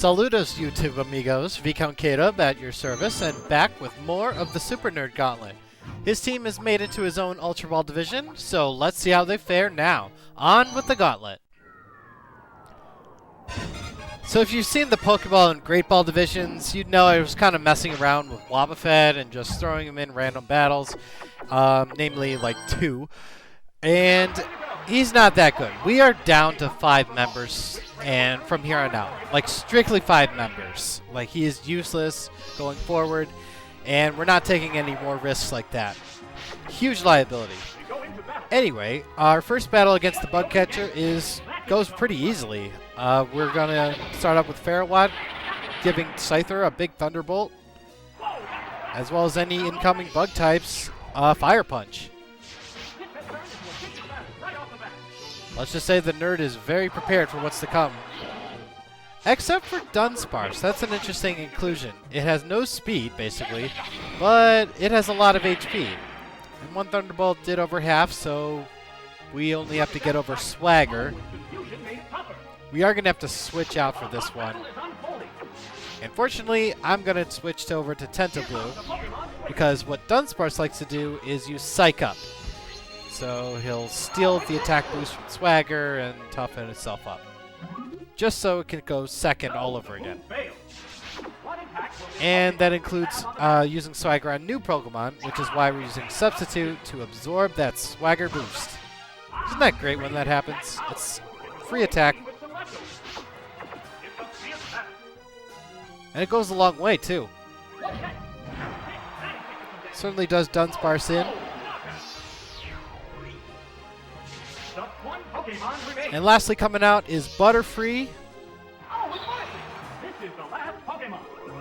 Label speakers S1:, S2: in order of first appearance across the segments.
S1: Saludos, YouTube amigos. ViscountKdub at your service, and back with more of the Super Nerd Gauntlet. His team has made it to his own Ultra Ball division, so let's see how they fare now. On with the Gauntlet. So if you've seen the Pokeball and Great Ball divisions, you'd know I was kind of messing around with Wobuffet and just throwing him in random battles, namely like 2. And he's not that good. We are down to 5 members, and from here on out, like strictly 5 members. Like, he is useless going forward, and we're not taking any more risks like that. Huge liability. Anyway, our first battle against the Bug Catcher goes pretty easily. We're gonna start up with Ferrowat, giving Scyther a big Thunderbolt, as well as any incoming bug types, Fire Punch. Let's just say the nerd is very prepared for what's to come. Except for Dunsparce. That's an interesting inclusion. It has no speed, basically, but it has a lot of HP. And one Thunderbolt did over half, so we only have to get over Swagger. We are going to have to switch out for this one. Unfortunately, I'm going to switch over to Tentablue, because what Dunsparce likes to do is use Psych Up. So he'll steal the attack boost from Swagger and toughen itself up, just so it can go second all over again. And that includes using Swagger on new Pokemon, which is why we're using Substitute to absorb that Swagger boost. Isn't that great when that happens? It's free attack. And it goes a long way, too. Certainly does Dunsparce in. And lastly coming out is Butterfree.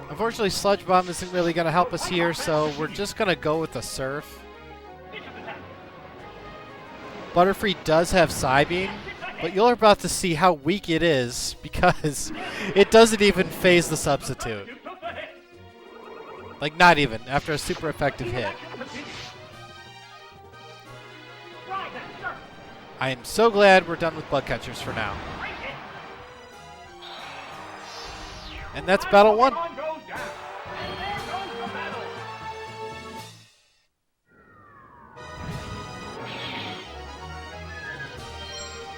S1: Unfortunately, Sludge Bomb isn't really going to help us here, so we're just going to go with the Surf. Butterfree does have Psybeam, but you're about to see how weak it is because it doesn't even phase the Substitute. Like, not even, after a super effective hit. I am so glad we're done with Bug Catchers for now. And that's Battle 1.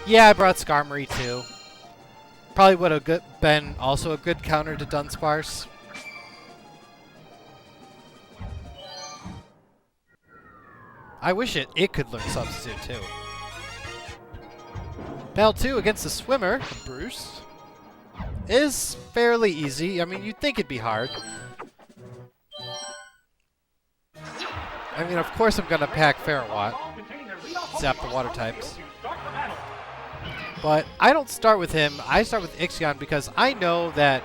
S1: Yeah, I brought Skarmory too. Probably would have been also a good counter to Dunsparce. I wish it could learn Substitute too. Battle 2 against the Swimmer, Bruce, is fairly easy. I mean, you'd think it'd be hard. I mean, of course I'm going to pack Ferrowat, zap the water types. But I don't start with him. I start with Ixion because I know that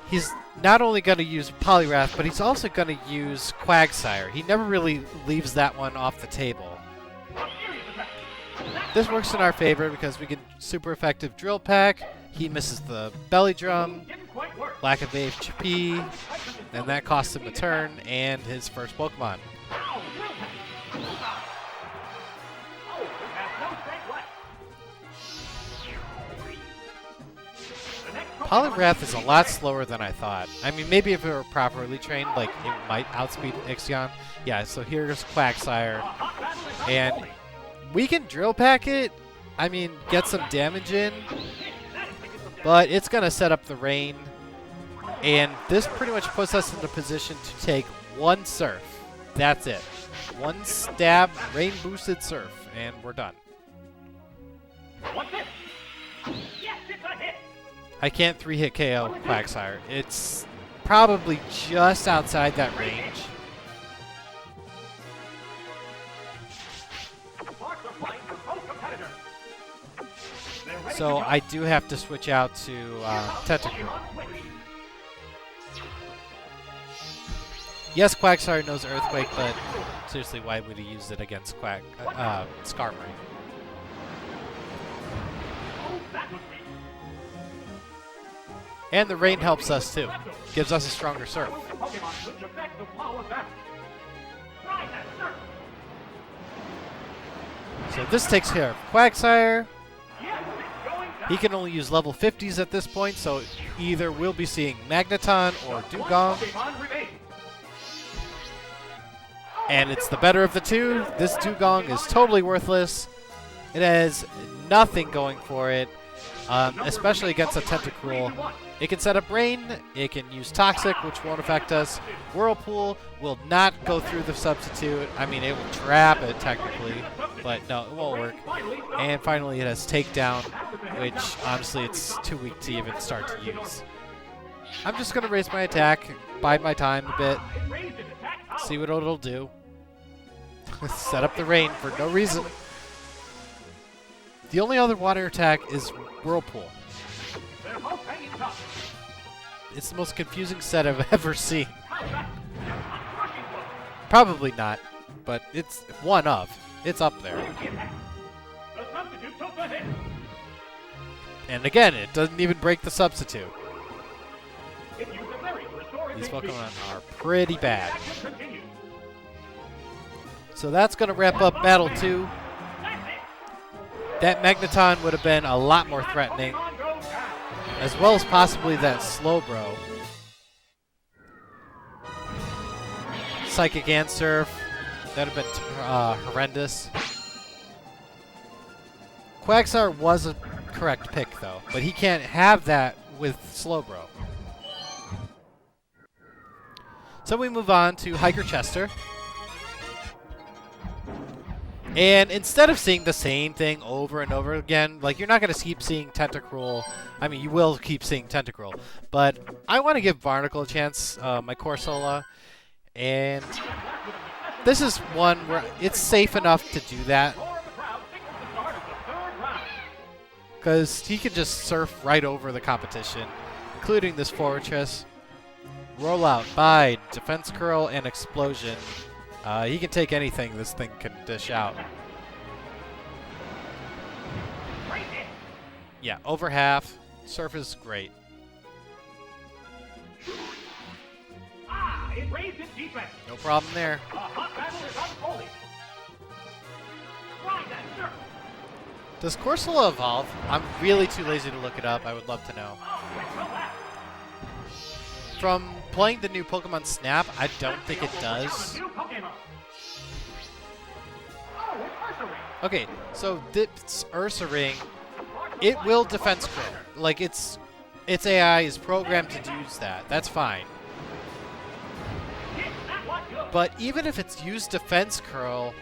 S1: he's not only going to use Poliwrath, but he's also going to use Quagsire. He never really leaves that one off the table. This works in our favor because we get super effective Drill Peck. He misses the Belly Drum, lack of HP, and that costs him a turn and his first Pokemon. Poliwrath is a lot slower than I thought. I mean, maybe if it were properly trained, like, it might outspeed Ixion. Yeah, so here's Quagsire. And we can Drill Pack it, I mean, get some damage in, but it's going to set up the rain. And this pretty much puts us in a position to take one Surf. That's it. One stab, rain-boosted Surf, and we're done. I can't 3-hit KO Quagsire. It's probably just outside that range. So I do have to switch out to Tentacruel. Yes, Quagsire knows Earthquake, but seriously, why would he use it against Skarmory? And the rain helps us too. Gives us a stronger Surf. So this takes care of Quagsire. He can only use level 50s at this point, so either we'll be seeing Magneton or Dugong. And it's the better of the two. This Dugong is totally worthless. It has nothing going for it, especially against a Tentacruel. It can set up Rain, it can use Toxic, which won't affect us. Whirlpool will not go through the substitute. I mean, it will trap it technically, but no, it won't work. And finally it has Takedown, which honestly it's too weak to even start to use. I'm just going to raise my attack, bide my time a bit, see what it'll do. Set up the Rain for no reason. The only other water attack is Whirlpool. It's the most confusing set I've ever seen. Probably not, but it's one of. It's up there. And again, it doesn't even break the substitute. These Pokemon are pretty bad. So that's going to wrap up Battle 2. That Magneton would have been a lot more threatening, as well as possibly that Slowbro. Psychic Answer, that would have been horrendous. Quagsire was a correct pick, though, but he can't have that with Slowbro. So we move on to Hiker Chester. And instead of seeing the same thing over and over again, like, you're not going to keep seeing Tentacruel. I mean, you will keep seeing Tentacruel. But I want to give Barnacle a chance, my Corsola. And this is one where it's safe enough to do that. Because he can just surf right over the competition, including this Fortress. Rollout, Bide, Defense Curl, and Explosion. He can take anything this thing can dish out. Yeah, over half. Surf is great. No problem there. Does Corsola evolve? I'm really too lazy to look it up. I would love to know. From playing the new Pokemon Snap, I don't think it does. Okay, so this Ursaring, it will defense crit. Like, its AI is programmed to use that. That's fine. But even if it's used Defense Curl,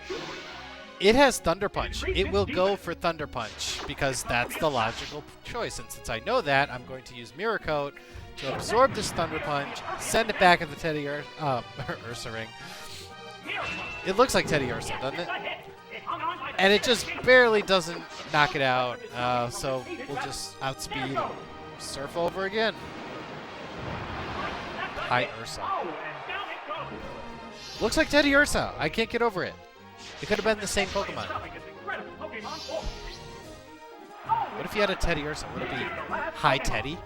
S1: it has Thunder Punch. It will go for Thunder Punch because that's the logical choice. And since I know that, I'm going to use Mirror Coat to absorb this Thunder Punch, send it back at the Ursaring. It looks like Teddy Ursa, doesn't it? And it just barely doesn't knock it out, so we'll just outspeed and surf over again. Hi, Ursa. Looks like Teddy Ursa. I can't get over it. It could have been the same Pokemon. What if you had a Teddy Ursa? Would it be Hi Teddy?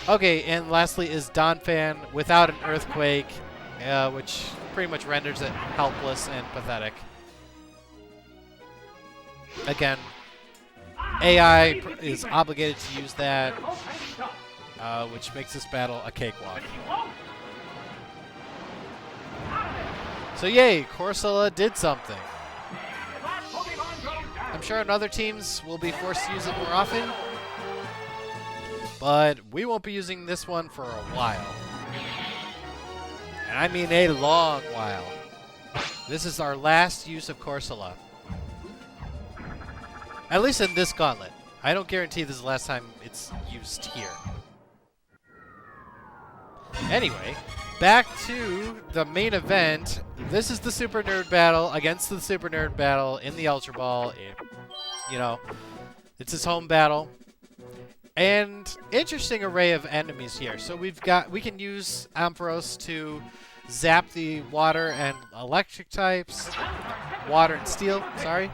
S1: Okay, and lastly is Donphan without an Earthquake, which pretty much renders it helpless and pathetic. Again, AI is obligated to use that, which makes this battle a cakewalk. So yay, Corsola did something. I'm sure on other teams we'll be forced to use it more often, but we won't be using this one for a while. And I mean a long while. This is our last use of Corsola. At least in this gauntlet. I don't guarantee this is the last time it's used here. Anyway, back to the main event. This is the Super Nerd Battle against the Super Nerd Battle in the Ultra Ball. You know, it's his home battle. And interesting array of enemies here. So we can use Ampharos to zap the water and electric types. Water and steel, sorry.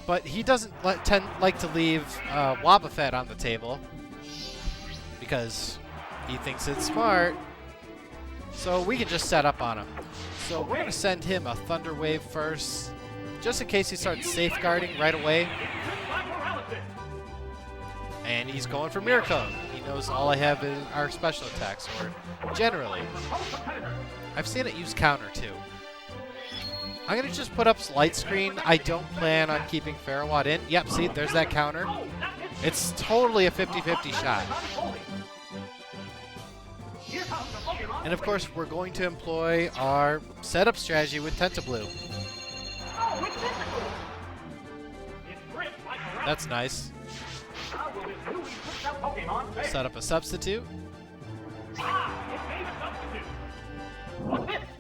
S1: But he doesn't like to leave Wobuffet on the table because he thinks it's smart. So we can just set up on him. So we're going to send him a Thunder Wave first. just in case he starts safeguarding right away. And he's going for Miracle. He knows all I have is our special attacks, or generally. I've seen it use counter too. I'm going to just put up Light Screen. I don't plan on keeping Farrawatt in. Yep, see, there's that counter. It's totally a 50-50 shot. And of course, we're going to employ our setup strategy with Tentablue. That's nice. Set up a substitute.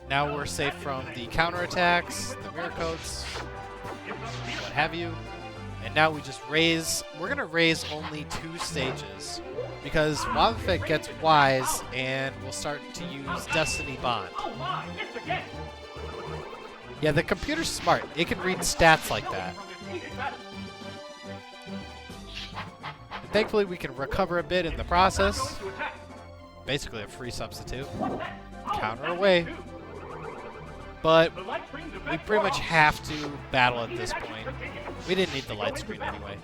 S1: Now we're safe from the counterattacks, the mirror coats, what have you. And now we just raise. We're going to raise only 2 stages because Wobuffet gets wise and we'll start to use Destiny Bond. Yeah, the computer's smart. It can read stats like that. And thankfully, we can recover a bit in the process. Basically a free substitute. Counter away. But we pretty much have to battle at this point. We didn't need the light screen anyway.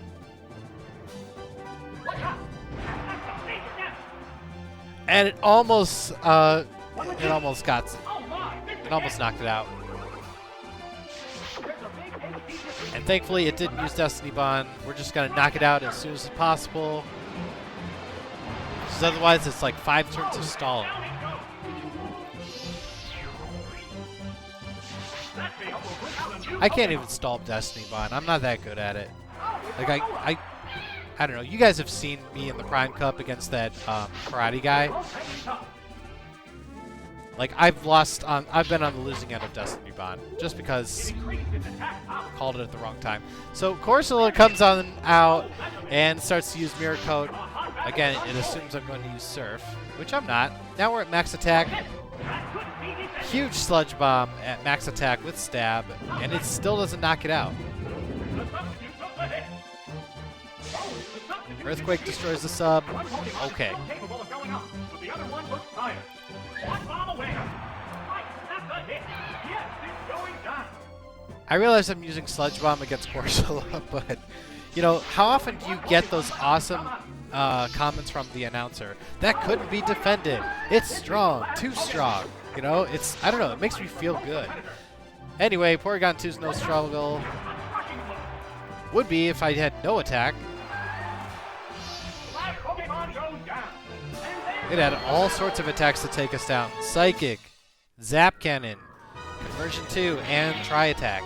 S1: And it almost got it. It almost knocked it out. And thankfully it didn't use Destiny Bond. We're just gonna knock it out as soon as possible. Because otherwise it's like 5 turns of stalling. I can't even stall Destiny Bond. I'm not that good at it. Like I don't know. You guys have seen me in the Prime Cup against that karate guy. Like I've been on the losing end of Destiny Bond just because I called it at the wrong time. So Corsola comes on out and starts to use Mirror Coat. Again, it assumes I'm going to use Surf, which I'm not. Now we're at max attack. Huge Sludge Bomb at max attack with Stab, and it still doesn't knock it out. Earthquake destroys the sub. Okay. I realize I'm using Sludge Bomb against Corsola, but, you know, how often do you get those awesome comments from the announcer? That couldn't be defended. It's strong. Too strong. You know, I don't know, it makes me feel good. Anyway, Porygon 2's no struggle. Would be if I had no attack. It had all sorts of attacks to take us down. Psychic, Zap Cannon, Conversion 2, and Tri-Attack.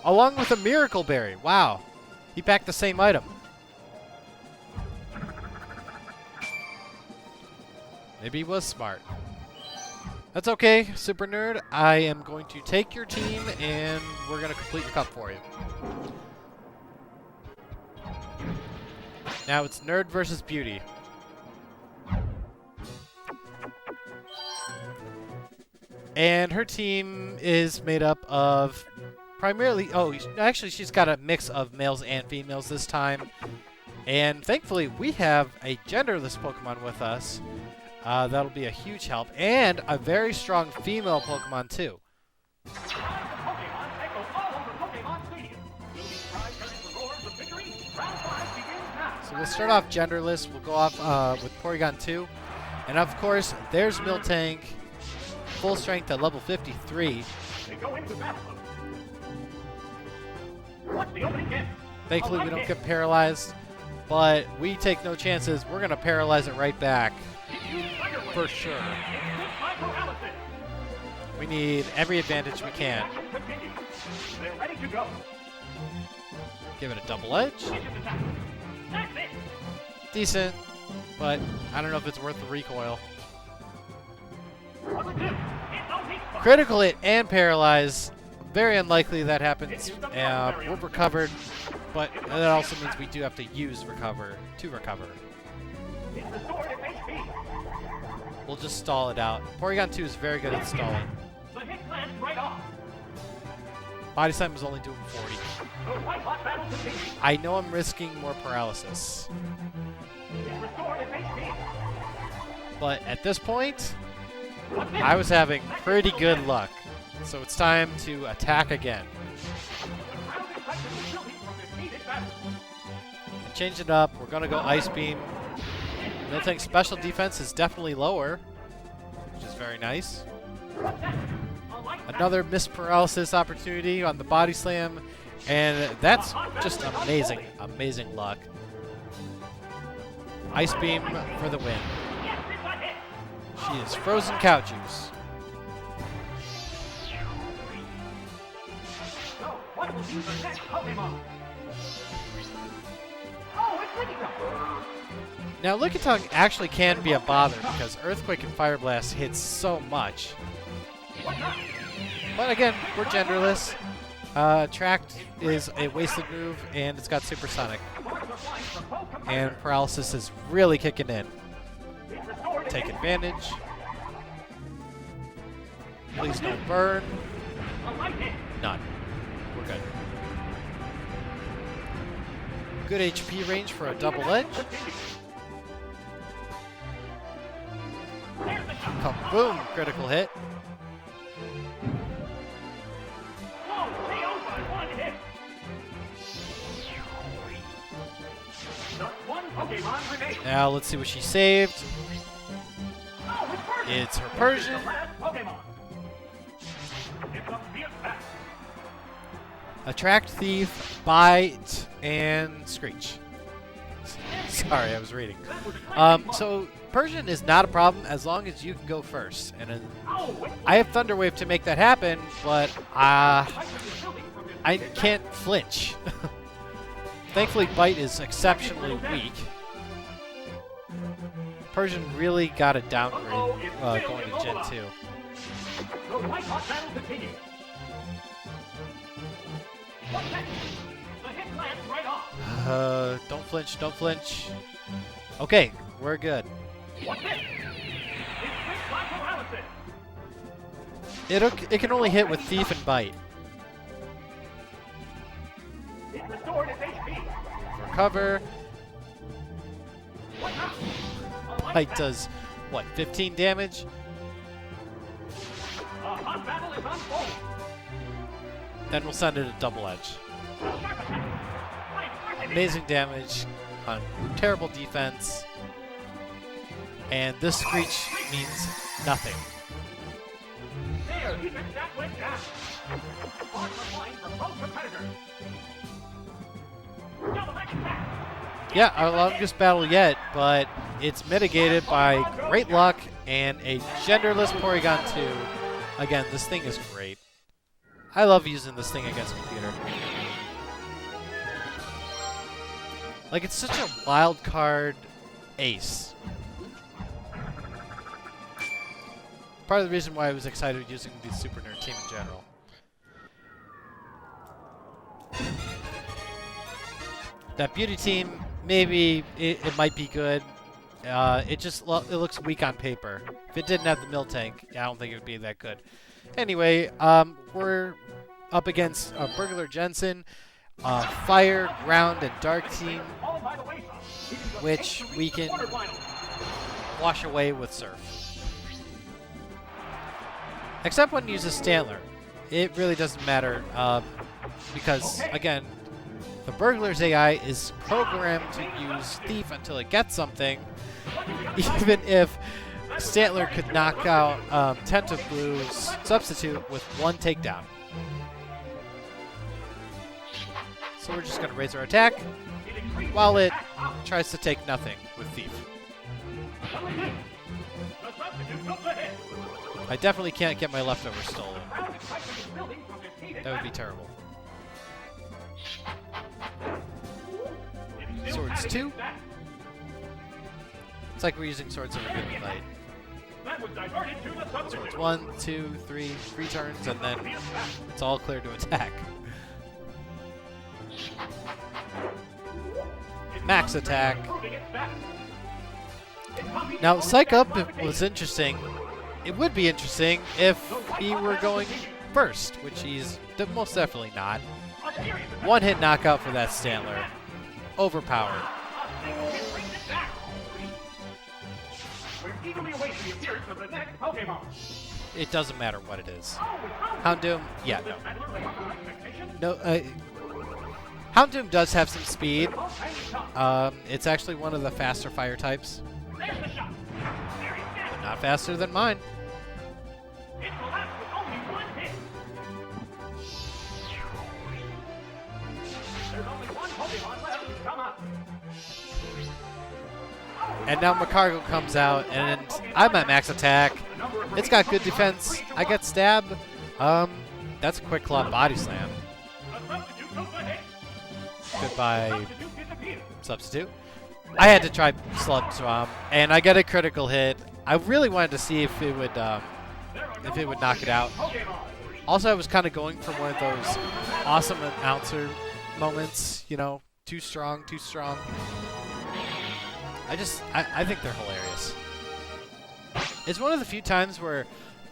S1: Along with a Miracle Berry. Wow. He packed the same item. Maybe he was smart. That's okay, Super Nerd. I am going to take your team, and we're going to complete your cup for you. Now it's Nerd versus Beauty. And her team is made up of primarily... Oh, actually, she's got a mix of males and females this time. And thankfully, we have a genderless Pokemon with us. That'll be a huge help. And a very strong female Pokemon, too. So we'll start off genderless. We'll go off with Porygon 2. And of course, there's Miltank. Full strength at level 53. Thankfully, we don't get paralyzed. But we take no chances. We're going to paralyze it right back. For sure. We need every advantage we can. Give it a double edge. Decent, but I don't know if it's worth the recoil. Critical hit and paralyze. Very unlikely that happens. We're recovered, but that also means we do have to use recover to recover. We'll just stall it out. Porygon 2 is very good at stalling. Body Slam is only doing 40. I know I'm risking more paralysis. But at this point, I was having pretty good luck. So it's time to attack again. And change it up. We're going to go Ice Beam. Miltank's special defense is definitely lower, which is very nice. Another missed paralysis opportunity on the body slam, and that's just amazing, amazing luck. Ice Beam for the win. She is frozen cow juice. Now, Lickitung actually can be a bother because Earthquake and Fire Blast hits so much. But again, we're genderless. Attract is a wasted move, and it's got Supersonic. And Paralysis is really kicking in. Take advantage. Please don't burn. None. We're good. Good HP range for a double edge. Kaboom! Critical hit. Now let's see what she saved. It's her Persian. Attract, Thief, Bite, and Screech. Sorry, I was reading. So Persian is not a problem as long as you can go first. And I have Thunder Wave to make that happen, but I can't flinch. Thankfully, Bite is exceptionally weak. Persian really got a downgrade going to Gen 2. Don't flinch, don't flinch. Okay, we're good. It can only hit with Thief and Bite. Recover. Bite does, what, 15 damage? Then we'll send it a double edge. Amazing damage on terrible defense. And this Screech means nothing. Yeah, our longest battle yet, but it's mitigated by great luck and a genderless Porygon 2. Again, this thing is great. I love using this thing against computer. Like, it's such a wild card ace. Part of the reason why I was excited using the Super Nerd team in general. That Beauty team, maybe it might be good. It looks weak on paper. If it didn't have the Miltank, I don't think it would be that good. Anyway, we're up against Burglar Jensen, Fire, Ground, and Dark team, which we can wash away with Surf. Except when you use a Stantler. It really doesn't matter, because, again, the Burglar's AI is programmed to use Thief until it gets something, even if Stantler could knock out Tentacru's Substitute with one takedown. So we're just going to raise our attack while it tries to take nothing with Thief. I definitely can't get my leftovers stolen. That would be terrible. Swords 2. It's like we're using Swords in a good fight. Swords 1, 2, 3 turns, and then it's all clear to attack. Max attack. Now, Psych Up was interesting. It would be interesting if he were going first, which he's most definitely not. One-hit knockout for that Stantler. Overpowered. it doesn't matter what it is. Houndoom, yeah, no. Houndoom does have some speed. It's actually one of the faster fire types. But not faster than mine. And now Macargo comes out, and I'm at max attack. It's got good defense. I get stabbed. That's a quick claw body slam. Goodbye, substitute. I had to try Sludge Bomb, and I got a critical hit. I really wanted to see if it would knock it out. Also, I was kind of going for one of those awesome announcer moments. You know, too strong, too strong. I think they're hilarious. It's one of the few times where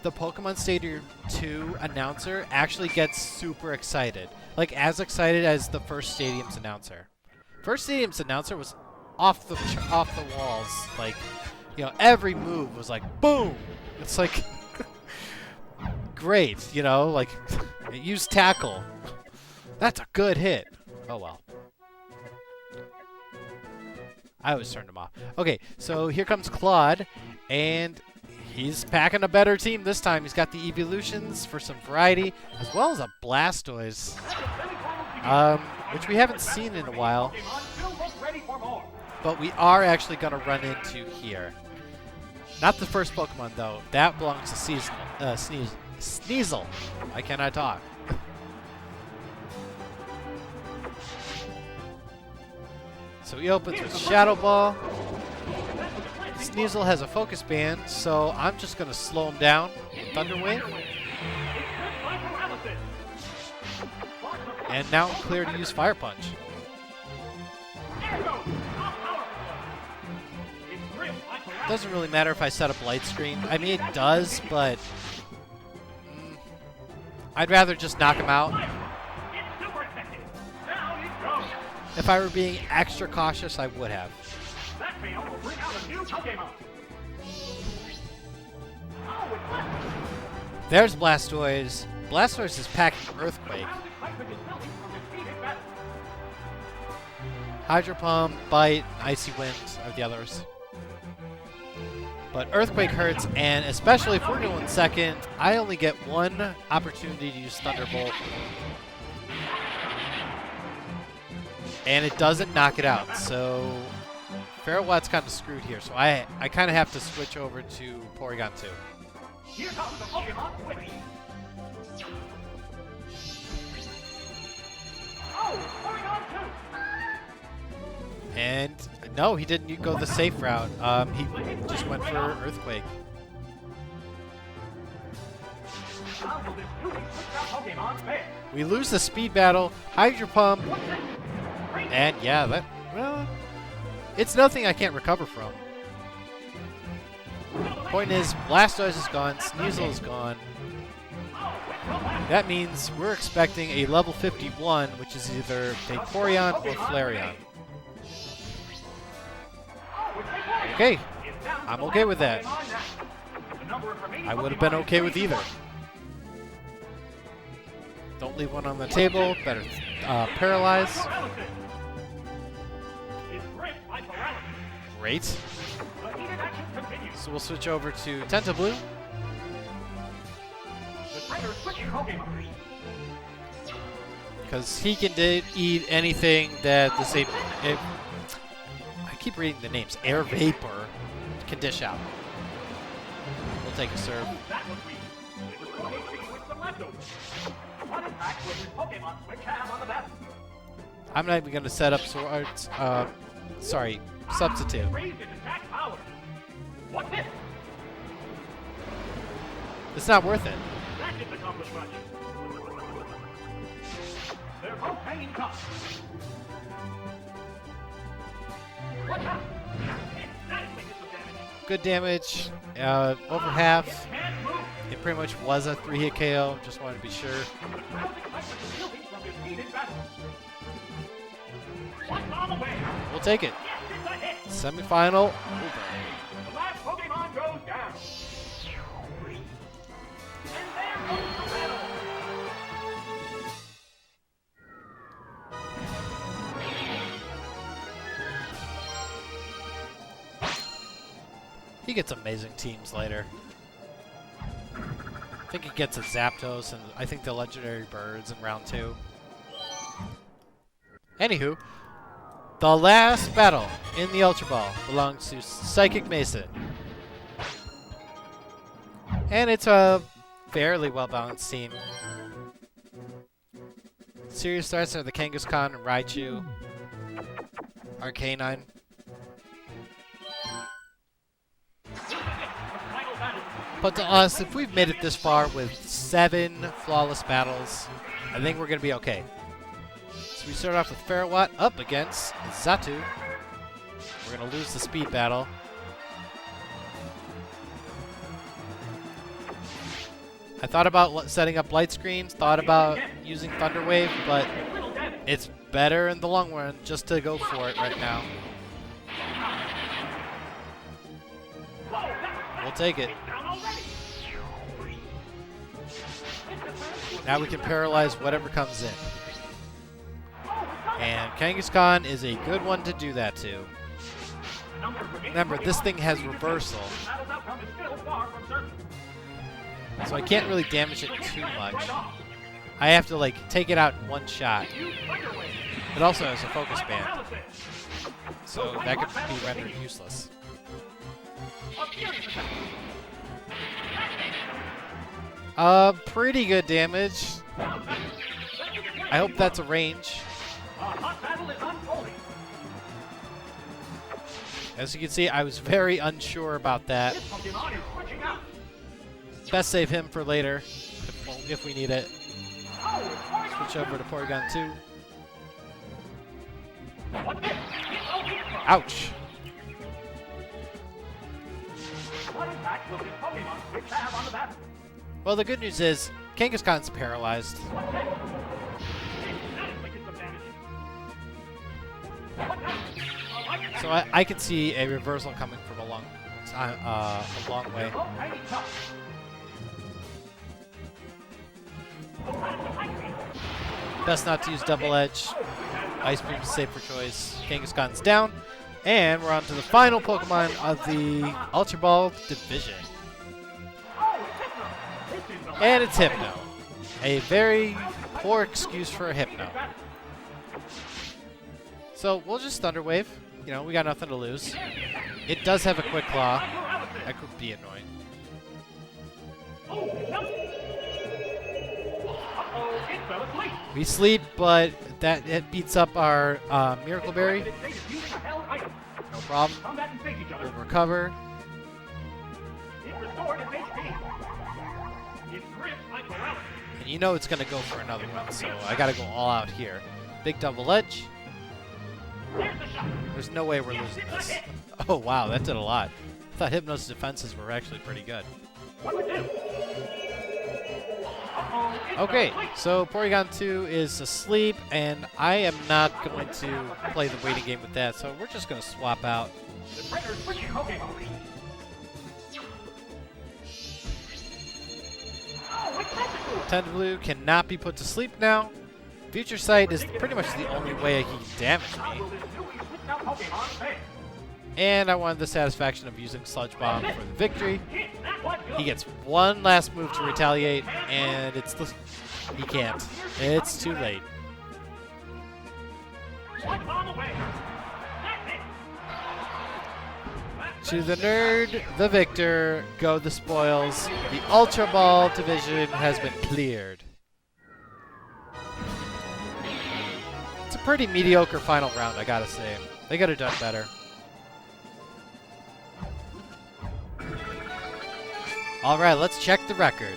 S1: the Pokemon Stadium 2 announcer actually gets super excited. Like, as excited as the first Stadium's announcer. First Stadium's announcer was off the walls. Like, you know, every move was like, boom! It's like, great, you know? Like, it used tackle. That's a good hit. Oh, well. I always turned him off. Okay, so here comes Claude, and he's packing a better team this time. He's got the evolutions for some variety, as well as a Blastoise, which we haven't seen in a while. But we are actually going to run into here. Not the first Pokemon, though. That belongs to Sneasel. Why can't I talk? So he opens with Shadow Ball. Sneasel has a Focus Band, so I'm just going to slow him down with Thunder Wave. And now I'm clear to use Fire Punch. Doesn't really matter if I set up Light Screen. I mean, it does, but I'd rather just knock him out. If I were being extra cautious, I would have. There's Blastoise. Blastoise is packing Earthquake. Hydro Pump, Bite, Icy Wind are the others. But Earthquake hurts, and especially if we're going second, I only get one opportunity to use Thunderbolt. And it doesn't knock it out, so Farrawatt's kind of screwed here. So I kind of have to switch over to Porygon 2. Here comes the Pokemon Switch. Oh, Porygon 2. And no, he didn't go the safe route. He just went for Earthquake. We lose the speed battle. Hydro Pump. And yeah, well, it's nothing I can't recover from. Point is, Blastoise is gone, Sneasel is gone. That means we're expecting a level 51, which is either Vaporeon or Flareon. Okay, I'm okay with that. I would have been okay with either. Don't leave one on the table, better paralyze. Great. So we'll switch over to Tentablue. Because he can eat anything that the same... I keep reading the names. Air Vapor can dish out. We'll take a serve. I'm not even going to set up swords. Sorry, substitute. It's not worth it. Good damage, over half. It pretty much was a 3-hit KO, just wanted to be sure. We'll take it. Semi-final. He gets amazing teams later. I think he gets a Zapdos and I think the legendary birds in round 2. Anywho, the last battle in the Ultra Ball belongs to Psychic Mason. And it's a fairly well-balanced team. Serious threats are the Kangaskhan and Raichu. Arcanine. But to us, if we've made it this far with 7 flawless battles, I think we're going to be okay. So we start off with Ferrowatt up against Xatu. We're going to lose the speed battle. I thought about setting up light screens, thought about using Thunder Wave, but it's better in the long run just to go for it right now. We'll take it. Now we can paralyze whatever comes in. And Kangaskhan is a good one to do that to. Remember, this thing has reversal. So I can't really damage it too much. I have to, like, take it out in one shot. It also has a focus band. So that could be rendered useless. Pretty good damage. I hope that's a range. As you can see, I was very unsure about that. Best save him for later, if we need it. Switch over to Porygon 2. Ouch! Well, the good news is, Kangaskhan's paralyzed. So I can see a reversal coming from a long way. Best not to use Double Edge. Ice Beam is safer choice. Kangaskhan's down. And we're on to the final Pokemon of the Ultra Ball division. And it's Hypno. A very poor excuse for a Hypno. So we'll just Thunder Wave. You know, we got nothing to lose. It does have a Quick Claw. That could be annoying. We sleep, but it beats up our Miracle Berry. No problem. We'll recover. And you know it's going to go for another one, so I got to go all out here. Big Double Edge. There's no way we're losing this. Oh, wow, that did a lot. I thought Hypno's defenses were actually pretty good. Okay, so Porygon 2 is asleep, and I am not going to play the waiting game with that, so we're just going to swap out. Tentacruel cannot be put to sleep now. Future Sight is pretty much the only way he can damage me. And I wanted the satisfaction of using Sludge Bomb for the victory. He gets one last move to retaliate, and he can't. It's too late. To the nerd, the victor, go the spoils. The Ultra Ball division has been cleared. It's a pretty mediocre final round, I gotta say. They could have done better. Alright, let's check the record.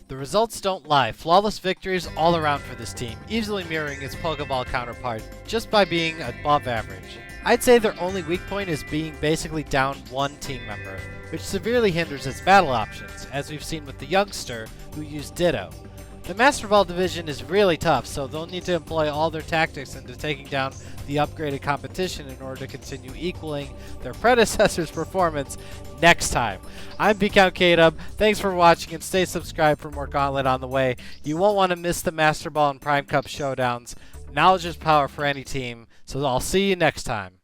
S1: The results don't lie. Flawless victories all around for this team, easily mirroring its Pokeball counterpart just by being above average. I'd say their only weak point is being basically down one team member, which severely hinders its battle options, as we've seen with the youngster who used Ditto. The Master Ball division is really tough, so they'll need to employ all their tactics into taking down the upgraded competition in order to continue equaling their predecessor's performance next time. I'm ViscountKdub. Thanks for watching and stay subscribed for more Gauntlet on the way. You won't want to miss the Master Ball and Prime Cup showdowns. Knowledge is power for any team, so I'll see you next time.